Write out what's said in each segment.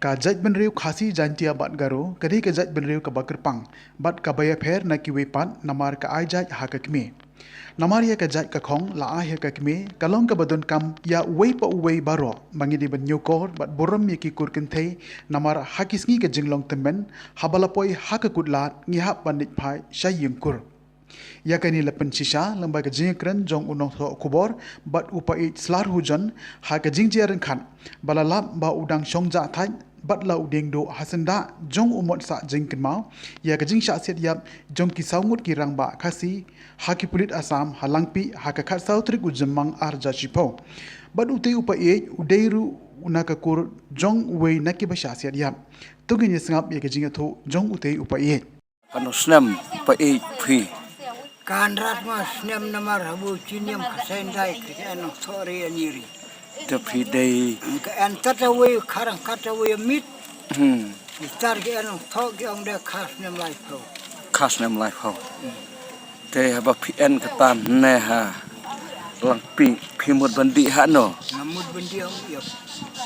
Kajat benriu khasi jantia bat garo, kadi kajat benriu ka bakerpang, bat kabaya pher na kiwepat namar ka ajat ha ka kme. Namar ya kajat ka khong la ya ka kme, kalong ka badon kam ya wei pa uwei baro, mangidi ban nyokor bat borom ya ki kurkin thei, namar hakisngi ka jinglong temen, habalapoi ha ka kutlat ngi hap banit phai shayim kur. Yakani lapan sisa lembaga jingkren jong unong tho kubor bat upai slar hujan ha ka jingjiaran khan balalap ba udang shongja thai bat la udeng do hasanda jong umot sa jingkin mau ya ka jingsha set yap jong ki saungut ki rang ba khasi ha ki pulit asam halangpi ha ka khat sautrik ujamang arja chipo bat utai upai udeiru unaka kur jong wei naki ba sha set yap tugin yesngap ya ka jingatho jong utai upai Kanusnem pa phi Kan ratmas nem namar habu chinyam kasendai kano sore aniri. te phi dei Ka an tatawe karang katawe mit. Istar ke ano thok ke ong de khas nem lai pro. khasnem lai ho te ba phi en katan ne ha lang phi mut bandi ha no Namud bendi ong yap.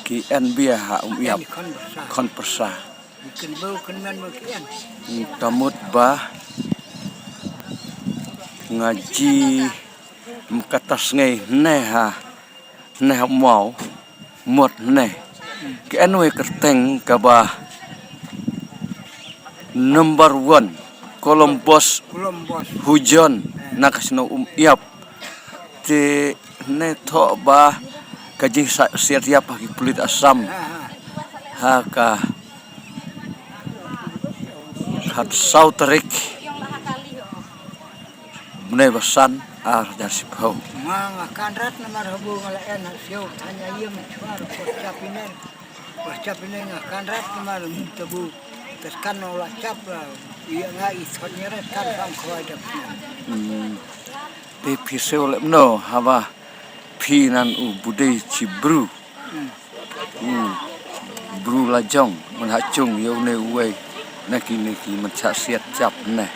ki en bia ha yap Kon bersa. kon persa Ikan bau kan men mo kian. tamut ba ngaji mkatas ngai ne ha ne mau mut ne ki en we kerteng ka ba number 1 Columbus Kulom bos. hujan nakasno yap te ne tho ba kaji siat yap ki pulit asam ha ka hat sautrik ne basan ar jasip ho Mga kan rat namar habu ngala en siu tanya yem chuar ko chapinen. Ko chapinen kan rat namar tabu. Terkan olah cap lah. Ia ngai isotnya kan kam khoi dap. te piseu le no haba phi nan u budai chibru bru la jong man ha chung yo ne we naki man cha siat chap ne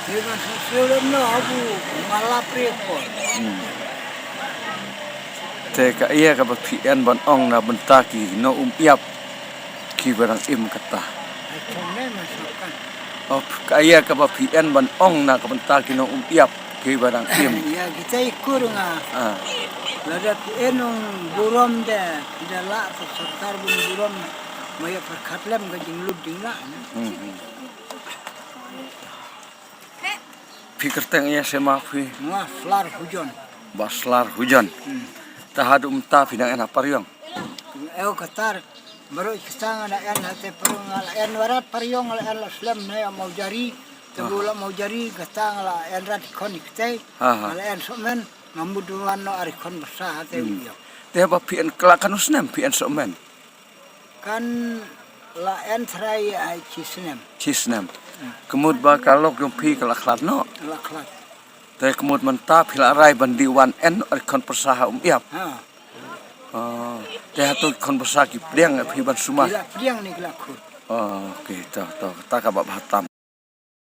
Dengan sesuatu no habu malah prepor. te ka iya ka ba phi en ban ong na ban ta ki no yap ki barang im kata Cuma masukkan. of ka iya ka ba phi en ban ong na ka ban ta ki no yap ki barang im Ya kita ikut ngah. ah Lada enong buram deh. Tidak lah sertar buram. Maya perkatlam gajing luding lah. phi kerteng iya sema phi Ngah flar hujan. baslar hujan tahadu ta pidang en apariong Eu katar baru kisang ada en hati perung en warat pariong en Islam naya mau jari. Tegula mau jari katang la en rat konik teh. Ala en somen ngamuduan no arikon besar hati dia. te ba phi en kelakanus nem phi en somen Kan la en serai ai cisnem chisnem kemud ba kalok yung phi kelaklat no laklat. te kemud menta phila rai bandi wan en kon persaha yap Ha. te hatu kon persa ki pliang phi ban suma Gila piang ni gila kur. oke ta ka ba hatam